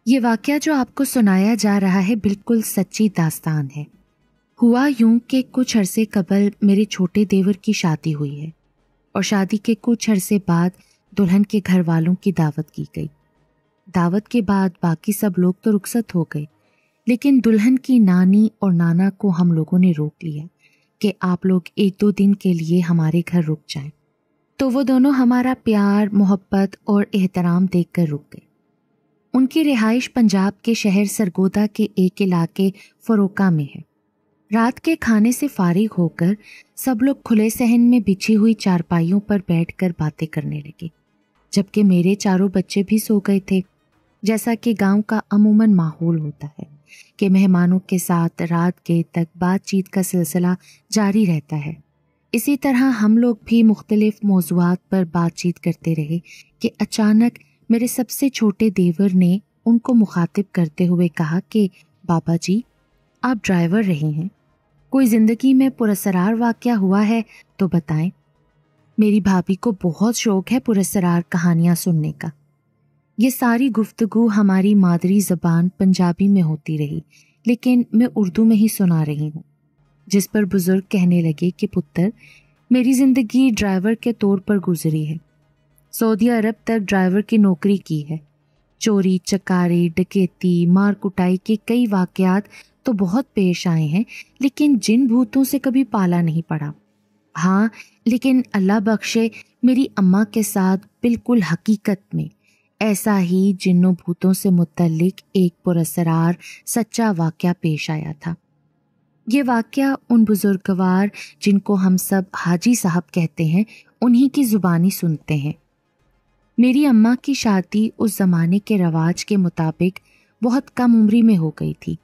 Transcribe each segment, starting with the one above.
یہ واقعہ جو آپ کو سنایا جا رہا ہے بالکل سچی داستان ہے۔ ہوا یوں کہ کچھ عرصے قبل میرے چھوٹے دیور کی شادی ہوئی ہے اور شادی کے کچھ عرصے بعد دلہن کے گھر والوں کی دعوت کی گئی۔ دعوت کے بعد باقی سب لوگ تو رخصت ہو گئے، لیکن دلہن کی نانی اور نانا کو ہم لوگوں نے روک لیا کہ آپ لوگ 1-2 دن کے لیے ہمارے گھر رک جائیں۔ تو وہ دونوں ہمارا پیار، محبت اور احترام دیکھ کر رک گئے۔ ان کی رہائش پنجاب کے شہر سرگودا کے ایک علاقے فروکا میں ہے۔ رات کے کھانے سے فارغ ہو کر سب لوگ کھلے صحن میں بچھی ہوئی چارپائیوں پر بیٹھ کر باتیں کرنے لگے، جبکہ میرے چاروں بچے بھی سو گئے تھے۔ جیسا کہ گاؤں کا عموماً ماحول ہوتا ہے کہ مہمانوں کے ساتھ رات گئے تک بات چیت کا سلسلہ جاری رہتا ہے، اسی طرح ہم لوگ بھی مختلف موضوعات پر بات چیت کرتے رہے کہ اچانک میرے سب سے چھوٹے دیور نے ان کو مخاطب کرتے ہوئے کہا کہ بابا جی، آپ ڈرائیور رہے ہیں، کوئی زندگی میں پراسرار واقعہ ہوا ہے تو بتائیں۔ میری بھابھی کو بہت شوق ہے پراسرار کہانیاں سننے کا۔ یہ ساری گفتگو ہماری مادری زبان پنجابی میں ہوتی رہی، لیکن میں اردو میں ہی سنا رہی ہوں، جس پر بزرگ کہنے لگے کہ پتر، میری زندگی ڈرائیور کے طور پر گزری ہے۔ سعودی عرب تک ڈرائیور کی نوکری کی ہے۔ چوری چکاری، ڈکیتی، مار کٹائی کے کئی واقعات تو بہت پیش آئے ہیں، لیکن جن بھوتوں سے کبھی پالا نہیں پڑا۔ ہاں، لیکن اللہ بخشے میری اماں کے ساتھ بالکل حقیقت میں ایسا ہی جنوں بھوتوں سے متعلق ایک پراسرار سچا واقعہ پیش آیا تھا۔ یہ واقعہ ان بزرگوار جن کو ہم سب حاجی صاحب کہتے ہیں انہی کی زبانی سنتے ہیں۔ میری اماں کی شادی اس زمانے کے رواج کے مطابق بہت کم عمری میں ہو گئی تھی،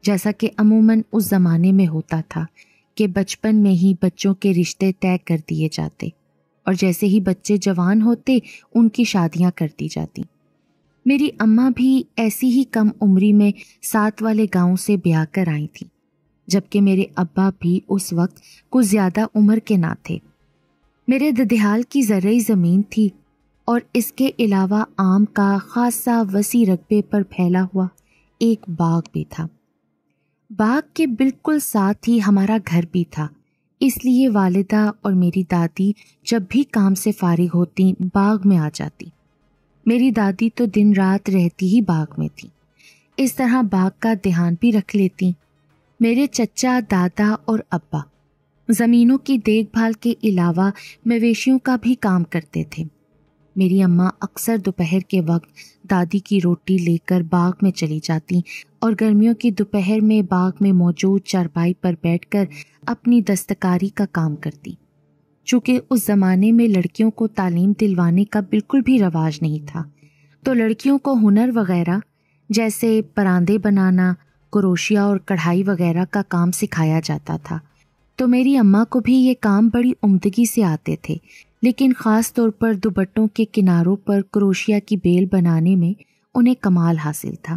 جیسا کہ عموماً اس زمانے میں ہوتا تھا کہ بچپن میں ہی بچوں کے رشتے طے کر دیے جاتے اور جیسے ہی بچے جوان ہوتے ان کی شادیاں کر دی جاتی۔ میری اماں بھی ایسی ہی کم عمری میں ساتھ والے گاؤں سے بیاہ کر آئی تھیں، جبکہ میرے ابا بھی اس وقت کچھ زیادہ عمر کے نہ تھے۔ میرے ددھیال کی زرعی زمین تھی اور اس کے علاوہ آم کا خاصا وسیع رقبے پر پھیلا ہوا ایک باغ بھی تھا۔ باغ کے بالکل ساتھ ہی ہمارا گھر بھی تھا، اس لیے والدہ اور میری دادی جب بھی کام سے فارغ ہوتی باغ میں آ جاتی۔ میری دادی تو دن رات رہتی ہی باغ میں تھی، اس طرح باغ کا دھیان بھی رکھ لیتی۔ میرے چچا، دادا اور ابا زمینوں کی دیکھ بھال کے علاوہ مویشیوں کا بھی کام کرتے تھے۔ میری اماں اکثر دوپہر کے وقت دادی کی روٹی لے کر باغ میں چلی جاتی اور گرمیوں کی دوپہر میں باغ میں موجود چارپائی پر بیٹھ کر اپنی دستکاری کا کام کرتی۔ چونکہ اس زمانے میں لڑکیوں کو تعلیم دلوانے کا بالکل بھی رواج نہیں تھا، تو لڑکیوں کو ہنر وغیرہ جیسے پراندے بنانا، کروشیا اور کڑھائی وغیرہ کا کام سکھایا جاتا تھا۔ تو میری اماں کو بھی یہ کام بڑی عمدگی سے آتے تھے، لیکن خاص طور پر دوپٹوں کے کناروں پر کروشیا کی بیل بنانے میں انہیں کمال حاصل تھا۔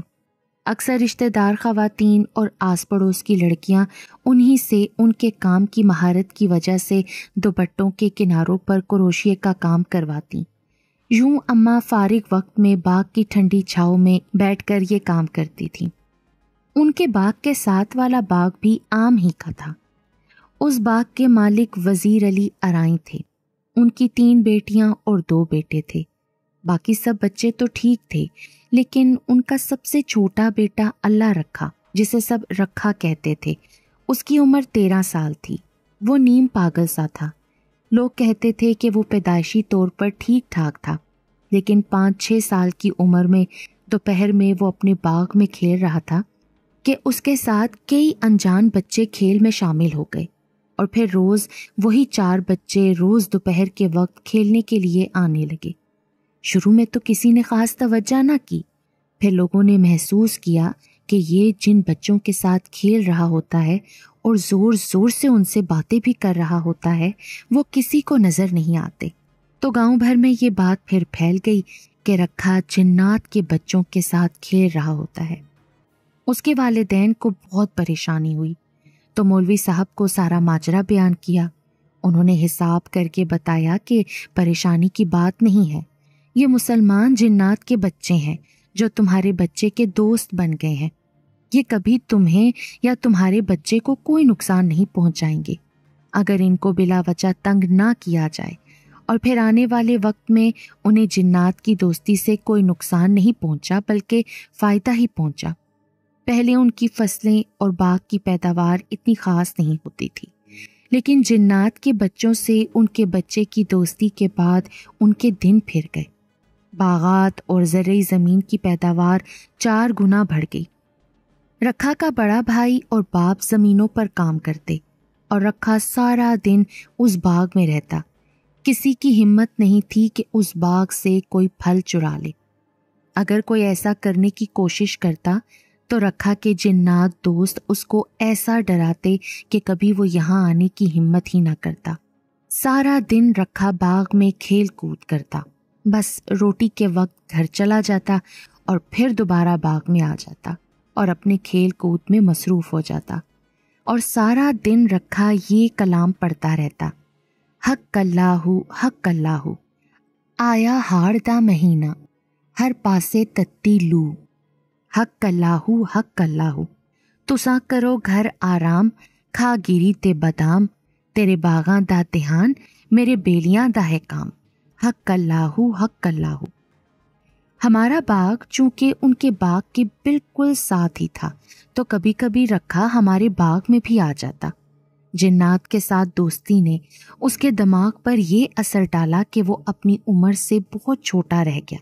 اکثر رشتہ دار خواتین اور آس پڑوس کی لڑکیاں انہی سے ان کے کام کی مہارت کی وجہ سے دوپٹوں کے کناروں پر کروشیے کا کام کرواتی۔ یوں اماں فارغ وقت میں باغ کی ٹھنڈی چھاؤں میں بیٹھ کر یہ کام کرتی تھی۔ ان کے باغ کے ساتھ والا باغ بھی آم ہی کا تھا۔ اس باغ کے مالک وزیر علی ارائیں تھے۔ ان کی 3 بیٹیاں اور 2 بیٹے تھے۔ باقی سب بچے تو ٹھیک تھے، لیکن ان کا سب سے چھوٹا بیٹا اللہ رکھا، جسے سب رکھا کہتے تھے، اس کی عمر 13 سال تھی۔ وہ نیم پاگل سا تھا۔ لوگ کہتے تھے کہ وہ پیدائشی طور پر ٹھیک ٹھاک تھا، لیکن 5-6 سال کی عمر میں دوپہر میں وہ اپنے باغ میں کھیل رہا تھا کہ اس کے ساتھ کئی انجان بچے کھیل میں شامل ہو گئے، اور پھر روز وہی 4 بچے روز دوپہر کے وقت کھیلنے کے لیے آنے لگے۔ شروع میں تو کسی نے خاص توجہ نہ کی، پھر لوگوں نے محسوس کیا کہ یہ جن بچوں کے ساتھ کھیل رہا ہوتا ہے اور زور زور سے ان سے باتیں بھی کر رہا ہوتا ہے، وہ کسی کو نظر نہیں آتے۔ تو گاؤں بھر میں یہ بات پھر پھیل گئی کہ رکھا جنات کے بچوں کے ساتھ کھیل رہا ہوتا ہے۔ اس کے والدین کو بہت پریشانی ہوئی، تو مولوی صاحب کو سارا ماجرا بیان کیا۔ انہوں نے حساب کر کے بتایا کہ پریشانی کی بات نہیں ہے، یہ مسلمان جنات کے بچے ہیں جو تمہارے بچے کے دوست بن گئے ہیں۔ یہ کبھی تمہیں یا تمہارے بچے کو کوئی نقصان نہیں پہنچائیں گے اگر ان کو بلا وجہ تنگ نہ کیا جائے، اور پھر آنے والے وقت میں انہیں جنات کی دوستی سے کوئی نقصان نہیں پہنچا بلکہ فائدہ ہی پہنچا۔ پہلے ان کی فصلیں اور باغ کی پیداوار اتنی خاص نہیں ہوتی تھی، لیکن جنات کے بچوں سے ان کے بچے کی دوستی کے بعد ان کے دن پھر گئے۔ باغات اور زرعی زمین کی پیداوار 4 گنا بڑھ گئی۔ رکھا کا بڑا بھائی اور باپ زمینوں پر کام کرتے اور رکھا سارا دن اس باغ میں رہتا۔ کسی کی ہمت نہیں تھی کہ اس باغ سے کوئی پھل چرا لے۔ اگر کوئی ایسا کرنے کی کوشش کرتا تو رکھا کے جنات دوست اس کو ایسا ڈراتے کہ کبھی وہ یہاں آنے کی ہمت ہی نہ کرتا۔ سارا دن رکھا باغ میں کھیل کود کرتا، بس روٹی کے وقت گھر چلا جاتا اور پھر دوبارہ باغ میں آ جاتا اور اپنے کھیل کود میں مصروف ہو جاتا، اور سارا دن رکھا یہ کلام پڑھتا رہتا: حق اللہ، آیا ہاڑ دا مہینہ، ہر پاسے تتی لو، حق اللہ، تساں کرو گھر آرام، کھا گیری تے بادام، تیرے باغاں دا دھیان، میرے بیلیاں دا ہے کام، حق اللہ۔ ہمارا باغ چونکہ ان کے باغ کے بالکل ساتھ ہی تھا تو کبھی کبھی رکھا ہمارے باغ میں بھی آ جاتا۔ جنات کے ساتھ دوستی نے اس کے دماغ پر یہ اثر ڈالا کہ وہ اپنی عمر سے بہت چھوٹا رہ گیا۔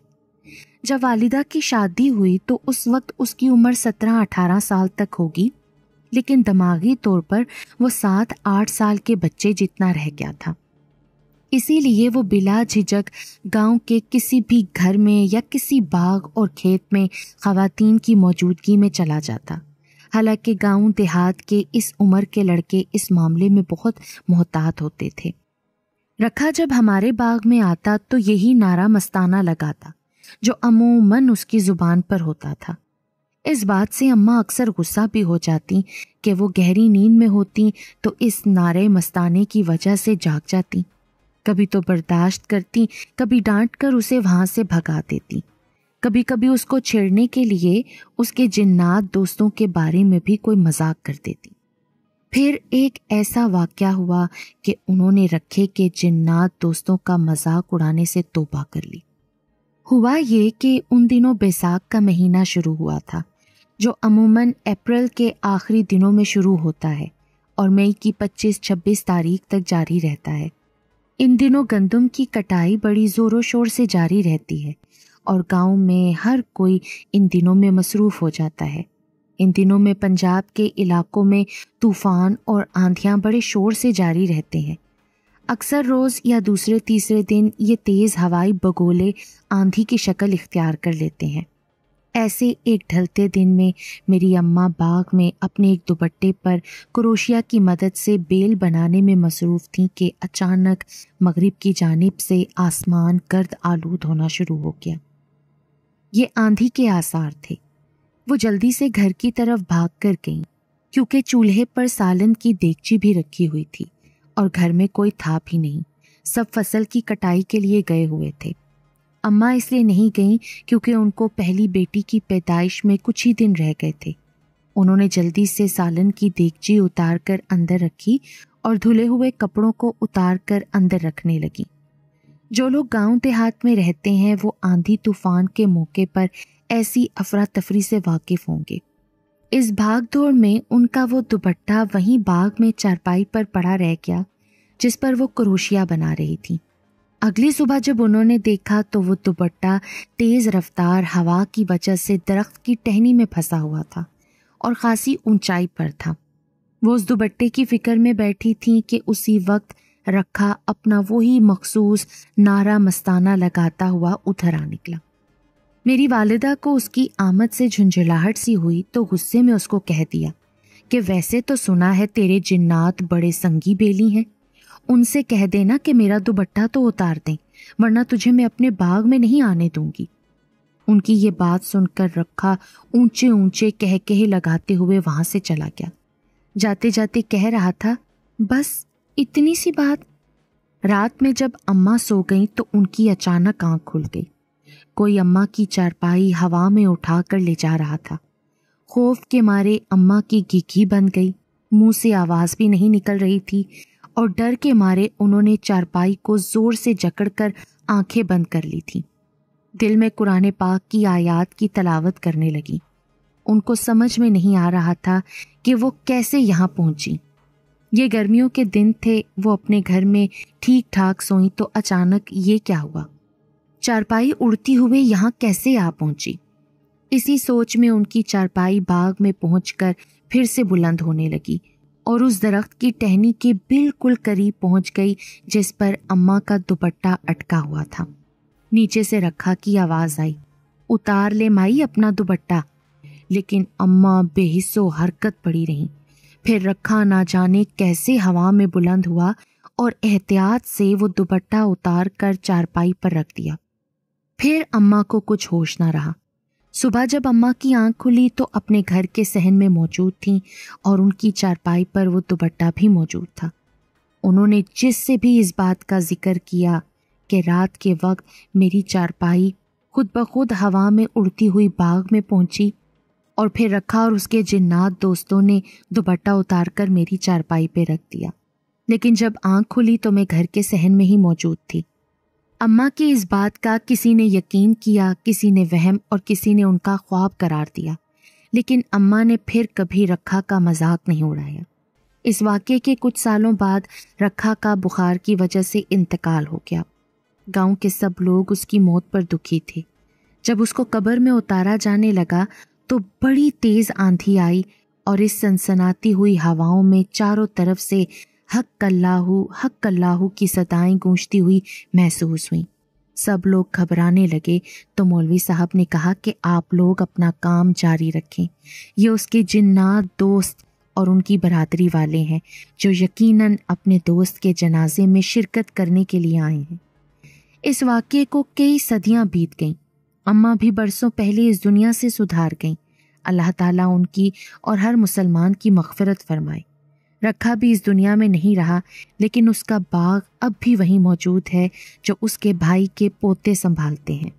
جب والدہ کی شادی ہوئی تو اس وقت اس کی عمر 17-18 سال تک ہوگی، لیکن دماغی طور پر وہ 7-8 سال کے بچے جتنا رہ گیا تھا۔ اسی لیے وہ بلا جھجک گاؤں کے کسی بھی گھر میں یا کسی باغ اور کھیت میں خواتین کی موجودگی میں چلا جاتا، حالانکہ گاؤں دیہات کے اس عمر کے لڑکے اس معاملے میں بہت محتاط ہوتے تھے۔ رکھا جب ہمارے باغ میں آتا تو یہی نعرہ مستانہ لگاتا جو عموماً اس کی زبان پر ہوتا تھا۔ اس بات سے اماں اکثر غصہ بھی ہو جاتی کہ وہ گہری نیند میں ہوتی تو اس نعرے مستانے کی وجہ سے جاگ جاتی۔ کبھی تو برداشت کرتی، کبھی ڈانٹ کر اسے وہاں سے بھگا دیتی، کبھی کبھی اس کو چھیڑنے کے لیے اس کے جنات دوستوں کے بارے میں بھی کوئی مذاق کر دیتی۔ پھر ایک ایسا واقعہ ہوا کہ انہوں نے رکھے کے جنات دوستوں کا مذاق اڑانے سے توبہ کر لی۔ ہوا یہ کہ ان دنوں بیساکھ کا مہینہ شروع ہوا تھا، جو عموماً اپریل کے آخری دنوں میں شروع ہوتا ہے اور مئی کی 25-26 تاریخ تک جاری رہتا ہے۔ ان دنوں گندم کی کٹائی بڑی زور و شور سے جاری رہتی ہے اور گاؤں میں ہر کوئی ان دنوں میں مصروف ہو جاتا ہے۔ ان دنوں میں پنجاب کے علاقوں میں طوفان اور آندھیاں بڑے شور سے جاری رہتے ہیں۔ اکثر روز یا دوسرے تیسرے دن یہ تیز ہوائی بگولے آندھی کی شکل اختیار کر لیتے ہیں۔ ایسے ایک ڈھلتے دن میں میری اماں باغ میں اپنے ایک دوپٹے پر کروشیا کی مدد سے بیل بنانے میں مصروف تھیں کہ اچانک مغرب کی جانب سے آسمان گرد آلود ہونا شروع ہو گیا۔ یہ آندھی کے آثار تھے۔ وہ جلدی سے گھر کی طرف بھاگ کر گئیں کیونکہ چولہے پر سالن کی دیگچی بھی رکھی ہوئی تھی اور گھر میں کوئی تھا بھی نہیں، سب فصل کی کٹائی کے لیے گئے ہوئے تھے۔ اماں اس لیے نہیں گئیں کیونکہ ان کو پہلی بیٹی کی پیدائش میں کچھ ہی دن رہ گئے تھے۔ انہوں نے جلدی سے سالن کی دیگچی اتار کر اندر رکھی اور دھلے ہوئے کپڑوں کو اتار کر اندر رکھنے لگی۔ جو لوگ گاؤں دیہات میں رہتے ہیں وہ آندھی طوفان کے موقع پر ایسی افراتفری سے واقف ہوں گے۔ اس بھاگ دوڑ میں ان کا وہ دوپٹہ وہیں باغ میں چارپائی پر پڑا رہ گیا جس پر وہ کروشیا بنا رہی تھی۔ اگلی صبح جب انہوں نے دیکھا تو وہ دوپٹہ تیز رفتار ہوا کی وجہ سے درخت کی ٹہنی میں پھنسا ہوا تھا اور خاصی اونچائی پر تھا۔ وہ اس دوپٹے کی فکر میں بیٹھی تھیں کہ اسی وقت رکھا اپنا وہی مخصوص نعرہ مستانہ لگاتا ہوا ادھر آ نکلا۔ میری والدہ کو اس کی آمد سے جھنجھلاہٹ سی ہوئی تو غصے میں اس کو کہہ دیا کہ ویسے تو سنا ہے تیرے جنات بڑے سنگی بیلی ہیں، ان سے کہہ دینا کہ میرا دوپٹہ تو اتار دیں ورنہ تجھے میں اپنے باغ میں نہیں آنے دوں گی۔ ان کی یہ بات سن کر رکھا اونچے اونچے کہے لگاتے ہوئے وہاں سے چلا گیا۔ جاتے جاتے کہہ رہا تھا، بس اتنی سی بات۔ رات میں جب اماں سو گئیں تو ان کی اچانک آنکھ کھل گئی۔ کوئی اماں کی چارپائی ہوا میں اٹھا کر لے جا رہا تھا۔ خوف کے مارے اماں کی گھگھی بند گئی، منہ سے آواز بھی نہیں نکل رہی تھی، اور ڈر کے مارے انہوں نے چارپائی کو زور سے جکڑ کر آنکھیں بند کر لی تھیں۔ دل میں قرآن پاک کی آیات کی تلاوت کرنے لگی۔ ان کو سمجھ میں نہیں آ رہا تھا کہ وہ کیسے یہاں پہنچی۔ یہ گرمیوں کے دن تھے، وہ اپنے گھر میں ٹھیک ٹھاک سوئیں تو اچانک یہ کیا ہوا؟ چارپائی اڑتی ہوئے یہاں کیسے آ پہنچی؟ اسی سوچ میں ان کی چارپائی باغ میں پہنچ کر پھر سے بلند ہونے لگی اور اس درخت کی ٹہنی کے بالکل قریب پہنچ گئی جس پر اماں کا دوپٹہ اٹکا ہوا تھا۔ نیچے سے رکھا کی آواز آئی، اتار لے مائی اپنا دوپٹہ، لیکن اماں بے حس و حرکت پڑی رہیں۔ پھر رکھا نہ جانے کیسے ہوا میں بلند ہوا اور احتیاط سے وہ دوپٹہ اتار کر چارپائی پر رکھ دیا۔ پھر اماں کو کچھ ہوش نہ رہا۔ صبح جب اماں کی آنکھ کھلی تو اپنے گھر کے صحن میں موجود تھیں اور ان کی چارپائی پر وہ دوپٹہ بھی موجود تھا۔ انہوں نے جس سے بھی اس بات کا ذکر کیا کہ رات کے وقت میری چارپائی خود بخود ہوا میں اڑتی ہوئی باغ میں پہنچی اور پھر رکھا اور اس کے جنات دوستوں نے دوپٹہ اتار کر میری چارپائی پہ رکھ دیا، لیکن جب آنکھ کھلی تو میں گھر کے صحن میں ہی موجود تھی۔ اماں کی اس بات کا کسی نے یقین کیا، کسی نے وہم اور کسی نے ان کا خواب قرار دیا، لیکن اماں نے پھر کبھی رکھا کا مذاق نہیں اڑایا۔ اس واقعے کے کچھ سالوں بعد رکھا کا بخار کی وجہ سے انتقال ہو گیا۔ گاؤں کے سب لوگ اس کی موت پر دکھی تھے۔ جب اس کو قبر میں اتارا جانے لگا تو بڑی تیز آندھی آئی اور اس سنسناتی ہوئی ہواؤں میں چاروں طرف سے حق اللہ کی صدائیں گونجتی ہوئی محسوس ہوئیں۔ سب لوگ گھبرانے لگے تو مولوی صاحب نے کہا کہ آپ لوگ اپنا کام جاری رکھیں، یہ اس کے جنات دوست اور ان کی برادری والے ہیں جو یقیناً اپنے دوست کے جنازے میں شرکت کرنے کے لیے آئے ہیں۔ اس واقعے کو کئی صدیاں بیت گئیں، اماں بھی برسوں پہلے اس دنیا سے سدھار گئیں۔ اللہ تعالیٰ ان کی اور ہر مسلمان کی مغفرت فرمائے۔ رکھا بھی اس دنیا میں نہیں رہا، لیکن اس کا باغ اب بھی وہیں موجود ہے جو اس کے بھائی کے پوتے سنبھالتے ہیں۔